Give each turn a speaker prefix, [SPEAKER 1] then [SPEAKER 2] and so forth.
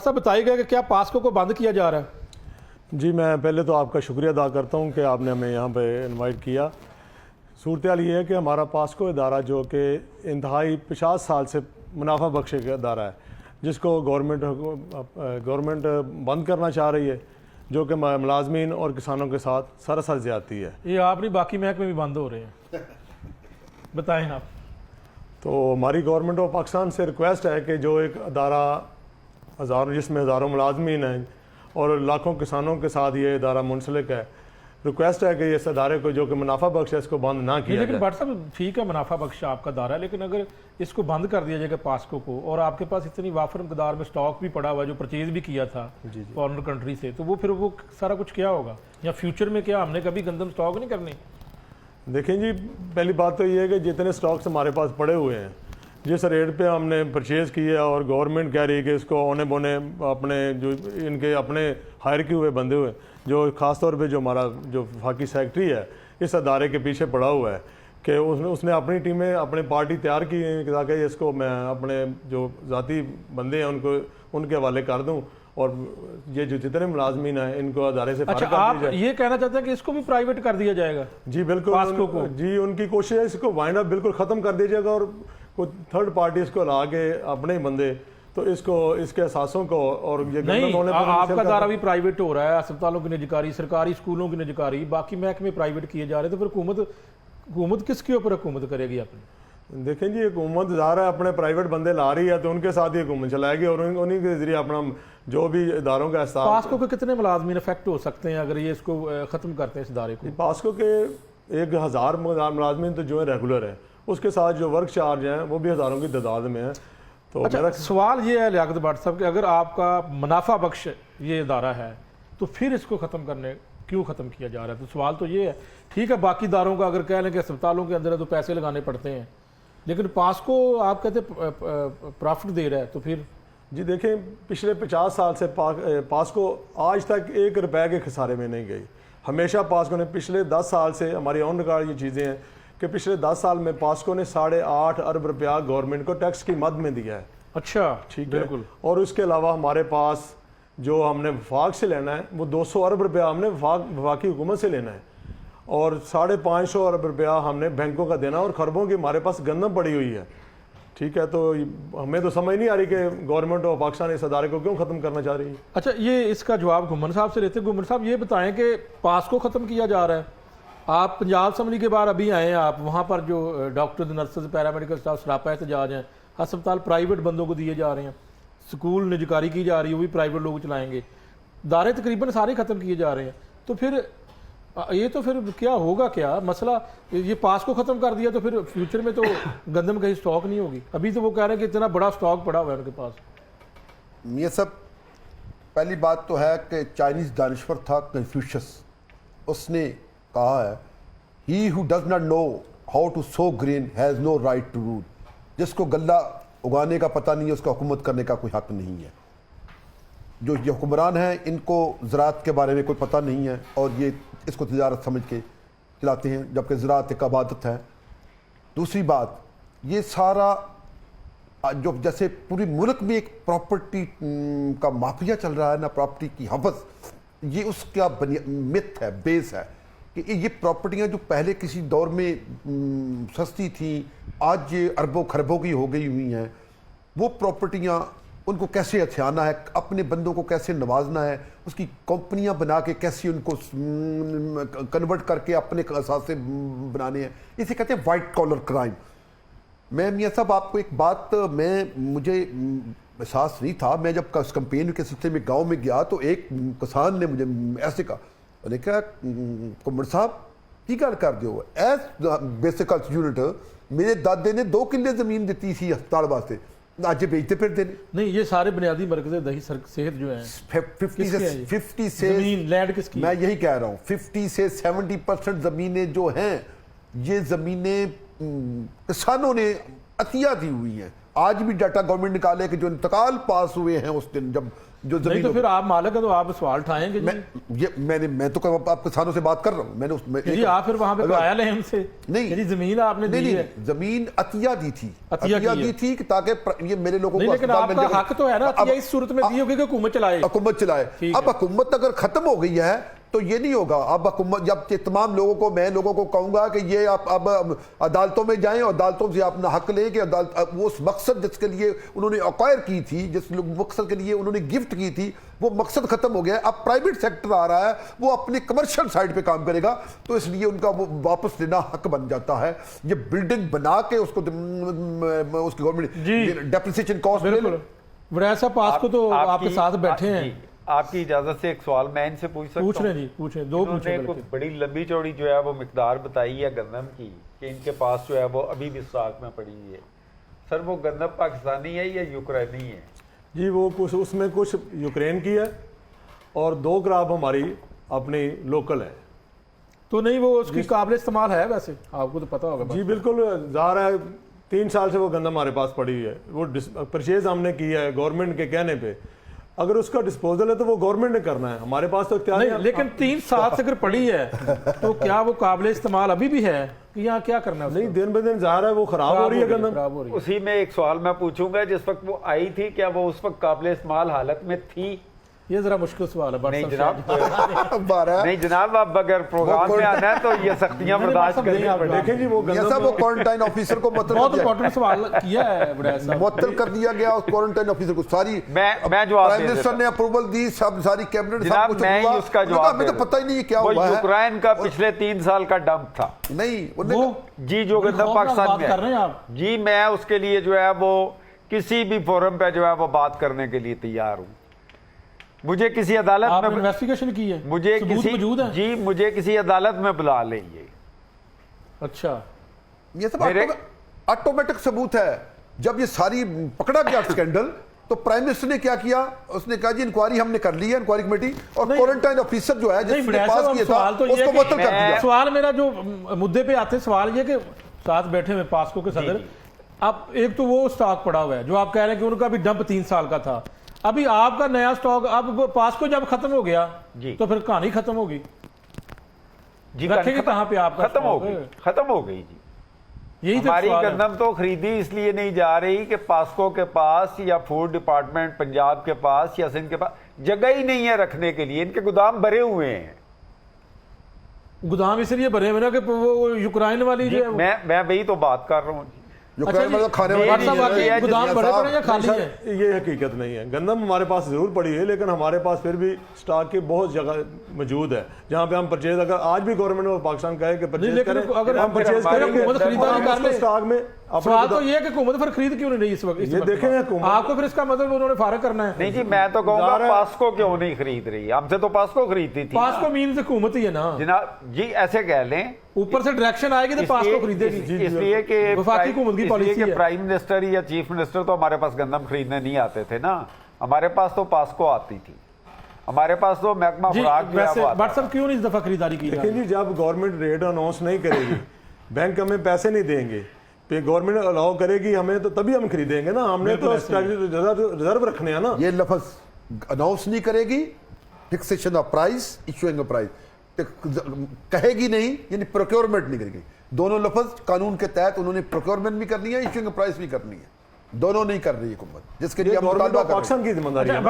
[SPEAKER 1] साहब बताइएगा कि क्या पास्को को बंद किया जा रहा है?
[SPEAKER 2] जी, मैं पहले तो आपका शुक्रिया अदा करता हूं कि आपने हमें यहाँ पे इनवाइट किया। सूरत ये है कि हमारा पास्को इदारा जो कि इंतहाई 50 साल से मुनाफा बख्श का इदारा है, जिसको गवर्नमेंट बंद करना चाह रही है, जो कि मुलाजमीन और किसानों के साथ सरासर ज़्यादती है।
[SPEAKER 1] ये आप नहीं, बाकी महकमे भी बंद हो रहे हैं, बताएं आप।
[SPEAKER 2] तो हमारी गवर्नमेंट ऑफ पाकिस्तान से रिक्वेस्ट है कि जो एक अदारा जिसमें हज़ारों मुलाजमीन हैं और लाखों किसानों के साथ ये इदारा मुंसलिक है, रिक्वेस्ट है कि इस अदारे को जो कि मुनाफा बख्श है इसको बंद ना किया
[SPEAKER 1] लेकिन
[SPEAKER 2] जाए।
[SPEAKER 1] भट्ट साहब ठीक है, मुनाफा बख्श आपका दारा है, लेकिन अगर इसको बंद कर दिया जाएगा पास्को को, और आपके पास इतनी वाफर मकदार में स्टॉक भी पड़ा हुआ है जो परचेज भी किया था फॉरेन कंट्री से, तो वो फिर वो सारा कुछ क्या होगा? या फ्यूचर में क्या हमने कभी गंदम स्टॉक नहीं करनी?
[SPEAKER 2] देखें जी, पहली बात तो ये है कि जितने स्टॉक्स हमारे पास पड़े हुए हैं, जिस रेट पे हमने परचेज़ किया और गवर्नमेंट कह रही है कि इसको औने बोने अपने जो इनके अपने हायर किए हुए बंदे हुए, जो ख़ास तौर पे जो हमारा जो वफाकी सेक्रेटरी है इस अदारे के पीछे पड़ा हुआ है कि उसने अपनी टीमें अपनी पार्टी तैयार की है ताकि इसको मैं अपने जो ज़ाती बंदे हैं उनके हवाले कर दूँ और ये जो जितने मुलाजमीन हैं इनको अदारे से
[SPEAKER 1] अच्छा, आप ये कहना चाहते हैं कि इसको भी प्राइवेट कर दिया जाएगा?
[SPEAKER 2] जी बिल्कुल,
[SPEAKER 1] पास्को को
[SPEAKER 2] जी उनकी कोशिश है इसको वाइंड अप बिल्कुल ख़त्म कर दिया जाएगा और कोई थर्ड पार्टी इसको ला के अपने ही बंदे तो इसको इसके एहसासों को और ये
[SPEAKER 1] नहीं, आपका दारा भी प्राइवेट हो रहा है, अस्पतालों की निजकारी, सरकारी स्कूलों की निजकारी, बाकी महकमे प्राइवेट किए जा रहे हैं, तो फिर हुकूमत किसके ऊपर हुकूमत करेगी अपनी?
[SPEAKER 2] देखें जी, हुकूमत ज़ाहिर है अपने प्राइवेट बंदे ला रही है तो उनके साथ ही हुकूमत चलाएगी और उन्हीं के जरिए अपना जो भी इदारों का एहसास।
[SPEAKER 1] पास्को के कितने मुलाजमीन अफेक्ट हो सकते हैं अगर ये इसको ख़त्म करते हैं इस इदारे को?
[SPEAKER 2] पास्को के 1000 मुलाजमीन तो जो है रेगुलर है, उसके साथ जो वर्क चार्ज हैं वो भी हज़ारों की तादाद में है। तो
[SPEAKER 1] अच्छा, सवाल ये है लियाकत भट्ट साहब कि अगर आपका मुनाफा बख्श ये इदारा है तो फिर इसको ख़त्म क्यों ख़त्म किया जा रहा है? तो सवाल तो ये है, ठीक है बाकी इदारों का अगर कह लें कि अस्पतालों के अंदर है तो पैसे लगाने पड़ते हैं, लेकिन पास्को आप कहते प्रॉफिट दे रहा है, तो फिर?
[SPEAKER 2] जी देखें, पिछले 50 साल से पास्को आज तक 1 रुपए के खसारे में नहीं गई। हमेशा पास्को ने पिछले 10 साल से, हमारी ऑन रिकॉर्ड ये चीज़ें हैं कि पिछले 10 साल में पास्को ने 8.5 अरब रुपया गवर्नमेंट को टैक्स की मद में दिया है।
[SPEAKER 1] अच्छा,
[SPEAKER 2] ठीक है,
[SPEAKER 1] बिल्कुल।
[SPEAKER 2] और उसके अलावा हमारे पास जो हमने वफाक से लेना है वो 200 अरब रुपया हमने वफाकी हुकूमत से लेना है और 550 अरब रुपया हमने बैंकों का देना और खरबों की हमारे पास गंदम पड़ी हुई है। ठीक है, तो हमें तो समझ नहीं आ रही कि गवर्नमेंट ऑफ पाकिस्तान इस अदारे को क्यों ख़त्म करना चाह रही है।
[SPEAKER 1] अच्छा, ये इसका जवाब घुमन साहब से लेते हैं। घुमन साहब ये बताएं कि पास्को ख़त्म किया जा रहा है, आप पंजाब असम्बली के बाद अभी आए हैं, आप वहाँ पर जो डॉक्टर्स, नर्सेज, पैरामेडिकल स्टाफ सरापा एहतजाज हैं, अस्पताल प्राइवेट बंदों को दिए जा रहे हैं, स्कूल निजकारी की जा रही है, वो भी प्राइवेट लोग चलाएंगे, दारे तकरीबन सारे ख़त्म किए जा रहे हैं, तो फिर ये तो फिर क्या होगा? क्या मसला, ये पास्को ख़त्म कर दिया तो फिर फ्यूचर में तो गंदम कहीं स्टॉक नहीं होगी? अभी तो वो कह रहे हैं कि इतना बड़ा स्टॉक पड़ा हुआ है उनके पास।
[SPEAKER 3] ये सब पहली बात तो है कि चाइनीज़ दानिश्वर था कन्फ्यूशस, उसने कहा है he who does not know how to sow grain has no right to rule. जिसको गल्ला उगाने का पता नहीं है उसका हुकूमत करने का कोई हक नहीं है। जो ये हुक्मरान हैं इनको ज़राअत के बारे में कोई पता नहीं है और ये इसको तिजारत समझ के चलाते हैं, जबकि ज़राअत एक इबादत है। दूसरी बात, ये सारा जो जैसे पूरी मुल्क में एक प्रॉपर्टी का माफिया चल रहा है ना, प्रॉपर्टी की हवस, ये उसका मिथ है, बेस है कि ये प्रॉपर्टियां जो पहले किसी दौर में सस्ती थी आज ये अरबों खरबों की हो गई हुई हैं, वो प्रॉपर्टियां उनको कैसे हथियाना है, अपने बंदों को कैसे नवाजना है, उसकी कंपनियां बना के कैसे उनको कन्वर्ट करके अपने असासे बनाने हैं, इसे कहते हैं वाइट कॉलर क्राइम। मैं मियाँ साहब आपको एक बात, मुझे एहसास नहीं था, मैं जब कैंपेन के सिलसिले में गांव में गया तो एक किसान ने मुझे ऐसे कहा, मैंने कहा कुमर साहब की गल कर दो, एज बेसिक यूनिट मेरे दादे ने 2 किले जमीन दी थी अस्पताल वास्ते, आज बेचते फिरते
[SPEAKER 1] नहीं, ये सारे बुनियादी मरकज़ दही सेहत जो है
[SPEAKER 2] 50 से
[SPEAKER 1] लैंड किसकी?
[SPEAKER 3] मैं यही कह रहा हूँ 50 से 70% ज़मीनें जो हैं ये ज़मीनें किसानों ने अतिया दी हुई हैं। आज भी डाटा गवर्नमेंट निकाले कि जो इंतकाल पास हुए हैं उस दिन जब जो
[SPEAKER 1] नहीं
[SPEAKER 3] जमीन
[SPEAKER 1] तो फिर आप मालिक है तो आप सवाल उठाएंगे
[SPEAKER 3] मैं तो आप किसानों से बात कर रहा हूँ। मैंने
[SPEAKER 1] जी आप फिर वहां पे आया लें हमसे
[SPEAKER 3] नहीं
[SPEAKER 1] जी जमीन आपने दी है,
[SPEAKER 3] जमीन अतिया दी थी,
[SPEAKER 1] अतिया
[SPEAKER 3] दी थी कि ताकि ये मेरे लोगों को
[SPEAKER 1] लेकिन
[SPEAKER 3] अस्पताल मिल
[SPEAKER 1] आपका
[SPEAKER 3] जाए।
[SPEAKER 1] हक तो है ना अतिया इस सूरत में दी होगी कि हुकूमत चलाए।
[SPEAKER 3] हुकूमत चलाए। अब हुकूमत अगर खत्म हो गई है तो ये नहीं होगा। अब हुकूमत जब तमाम लोगों को मैं लोगों को कहूंगा कि ये आप अब अदालतों में जाएं और अदालतों से अपना हक लें कि अदालत वो उस मकसद जिसके लिए उन्होंने अक्वायर की थी, जिस मकसद के लिए उन्होंने गिफ्ट की थी, वो मकसद खत्म हो गया। अब प्राइवेट सेक्टर आ रहा है, वो अपनी कमर्शियल साइड पे काम करेगा, तो इसलिए उनका वो वापस लेना हक बन जाता है। ये बिल्डिंग बना के उसको उसकी गवर्नमेंट डेप्रिसिएशन कॉस्ट
[SPEAKER 1] बिल्कुल। वैसा पास को तो आपके साथ बैठे हैं,
[SPEAKER 4] आपकी इजाजत से एक सवाल मैं इनसे पूछ सकता हूं?
[SPEAKER 1] पूछ रहे जी, पूछे दो पूछे।
[SPEAKER 4] कुछ बड़ी लंबी चौड़ी जो है वो मिकदार बताई है गंदम की कि इनके पास जो है वो अभी भी स्टॉक में पड़ी हुई है। सर वो गंदम पाकिस्तानी है या यूक्रेनी है?
[SPEAKER 2] जी वो कुछ उसमें कुछ यूक्रेन की है और 2 क्रॉप हमारी अपनी लोकल है।
[SPEAKER 1] तो नहीं वो उसकी काबिल इस्तेमाल है, वैसे आपको तो पता होगा।
[SPEAKER 2] जी बिल्कुल, ज़ाहिर है 3 साल से वो गंदम हमारे पास पड़ी है, वो परचेज हमने किया है गवर्नमेंट के कहने पे। अगर उसका डिस्पोजल है तो वो गवर्नमेंट ने करना है, हमारे पास तो इख्तियार
[SPEAKER 1] नहीं। लेकिन 3 साल से अगर पड़ी है तो क्या वो काबिल इस्तेमाल अभी भी है कि यहाँ क्या करना है?
[SPEAKER 2] नहीं, दिन ब दिन ज़ाहिर है वो खराब हो रही है गंदम।
[SPEAKER 1] खराब हो रही है।
[SPEAKER 4] उसी में एक सवाल मैं पूछूंगा, जिस वक्त वो आई थी क्या वो उस वक्त काबिल इस्तेमाल हालत में थी?
[SPEAKER 1] ये जरा मुश्किल सवाल है।
[SPEAKER 4] नहीं जनाब,
[SPEAKER 3] बारह
[SPEAKER 4] नहीं जनाब, अब अगर प्रोग्राम में आना है तो ये सख्तियां बर्दाश्त करनी पड़ेगी।
[SPEAKER 2] देखें जी वो गंदम
[SPEAKER 3] वो क्वारंटाइन ऑफिसर को
[SPEAKER 1] बहुत इंपॉर्टेंट सवाल किया है,
[SPEAKER 3] मुअत्तल कर दिया गया उस क्वारंटाइन ऑफिसर को। सारी
[SPEAKER 4] मैं जवाब
[SPEAKER 3] प्राइम मिनिस्टर ने अप्रूवल दी, सब सारी कैबिनेट सब
[SPEAKER 4] जनाब
[SPEAKER 3] कुछ
[SPEAKER 4] मैं
[SPEAKER 3] हुआ।
[SPEAKER 4] उसका
[SPEAKER 3] उन्होंने
[SPEAKER 4] जवाब
[SPEAKER 3] कहा, हमें तो पता ही नहीं क्या
[SPEAKER 4] वो
[SPEAKER 3] हुआ है।
[SPEAKER 4] यूक्रेन का पिछले 3 साल का डंप था।
[SPEAKER 3] नहीं
[SPEAKER 1] वो
[SPEAKER 4] जी जो गंदम पाकिस्तान में
[SPEAKER 1] कर रहे हैं आप।
[SPEAKER 4] जी मैं उसके लिए जो है वो किसी भी फोरम पे जो है वो बात करने के लिए तैयार हूँ। मुझे किसी अदालत
[SPEAKER 1] आपने
[SPEAKER 4] में
[SPEAKER 1] इन्वेस्टिगेशन की है,
[SPEAKER 4] मुझे
[SPEAKER 1] सबूत
[SPEAKER 4] किसी
[SPEAKER 1] मौजूद है?
[SPEAKER 4] जी मुझे किसी अदालत में बुला लेंगे।
[SPEAKER 1] अच्छा,
[SPEAKER 3] ये सब ऑटोमेटिक सबूत है। जब ये सारी पकड़ा गया स्कैंडल तो प्राइम मिनिस्टर ने क्या किया, उसने कहा जी इंक्वायरी हमने कर ली है, इंक्वायरी कमेटी, और क्वारंटाइन ऑफिसर जो है जिसने पास किया था उसको मुअत्तल कर दिया।
[SPEAKER 1] सवाल मेरा जो मुद्दे पे आते सवाल ये कि साथ बैठे हुए पास्को के सदर, अब एक तो वो स्टॉक पड़ा हुआ है जो आप कह रहे हैं कि उनका भी डंप 3 साल का था, अभी आपका नया स्टॉक, अब पास्को जब खत्म हो गया
[SPEAKER 4] जी
[SPEAKER 1] तो फिर कहानी खत्म होगी
[SPEAKER 4] जी।
[SPEAKER 1] रखेंगे कहां पे आप?
[SPEAKER 4] खत्म हो गई जी।
[SPEAKER 1] यही तो
[SPEAKER 4] हमारी
[SPEAKER 1] सवाल है।
[SPEAKER 4] गंदम तो खरीदी इसलिए नहीं जा रही कि पास्को के पास या फूड डिपार्टमेंट पंजाब के पास या सिंध के पास जगह ही नहीं है रखने के लिए, इनके गोदाम भरे हुए हैं।
[SPEAKER 1] गोदाम इसलिए भरे हुए ना कि वो यूक्रेन वाली जो है
[SPEAKER 4] मैं वही तो बात कर रहा हूँ।
[SPEAKER 3] यूक्रेन में तो खाने वाली
[SPEAKER 1] वाट्सएप
[SPEAKER 3] चीज़
[SPEAKER 1] वाकई
[SPEAKER 3] है।
[SPEAKER 1] गोदाम भरे पड़े या खाली है?
[SPEAKER 2] ये हकीकत नहीं है। गंदम हमारे पास जरूर पड़ी है लेकिन हमारे पास फिर भी स्टॉक की बहुत जगह मौजूद है जहां पे हम परचेज, अगर आज भी गवर्नमेंट ऑफ पाकिस्तान कहे कि परचेज करें,
[SPEAKER 1] अगर
[SPEAKER 2] हम परचेज करेंगे,
[SPEAKER 1] हुकूमत खरीदारी कर ले।
[SPEAKER 2] स्टॉक में
[SPEAKER 1] सवाल तो ये है कि हुकूमत फिर खरीद क्यों नहीं रही इस वक्त?
[SPEAKER 2] ये देखें
[SPEAKER 1] आपको फिर इसका मतलब उन्होंने फारग करना है।
[SPEAKER 4] नहीं जी मैं तो कहूँगा पास्को क्यों नहीं खरीद रही, हमसे तो पास्को खरीदती थी।
[SPEAKER 1] पास्को मीन्स हुकूमत ही है ना
[SPEAKER 4] जनाब जी, ऐसे कह लें
[SPEAKER 1] ऊपर से डायरेक्शन आएगी तो पास्को खरीदेगी।
[SPEAKER 4] इसलिए कि
[SPEAKER 1] वफाकी हुकूमत की पॉलिसी है।
[SPEAKER 4] प्राइम मिनिस्टर या चीफ मिनिस्टर तो हमारे पास गंदम खरीदने नहीं आते थे ना, हमारे पास तो पास्को आती थी, हमारे पास तो महकमा खुराक जो है वो आता था।
[SPEAKER 1] व्हाट्सएप क्यों नहीं इस दफा खरीदारी की?
[SPEAKER 2] लेकिन जी जब गवर्नमेंट रेट अनाउंस नहीं करेगी, बैंक हमें पैसे नहीं देंगे, पे गवर्नमेंट अलाउ करेगी हमें तो तभी हम खरीदेंगे ना। हमने तो रिजर्व रखने हैं ना।
[SPEAKER 3] ये लफ्ज अनाउंस नहीं करेगी, fixation of price, issuing of price कहेगी नहीं, यानी प्रोक्योरमेंट नहीं करेगी। दोनों लफ्ज कानून के तहत उन्होंने प्रोक्योरमेंट भी करनी है, इशूइंग ऑफ प्राइस भी करनी है, दोनों नहीं कर रही हुकूमत, जिसके लिए हम मुतालबा कर रहे हैं।
[SPEAKER 2] पाकिस्तान की जिम्मेदारी है।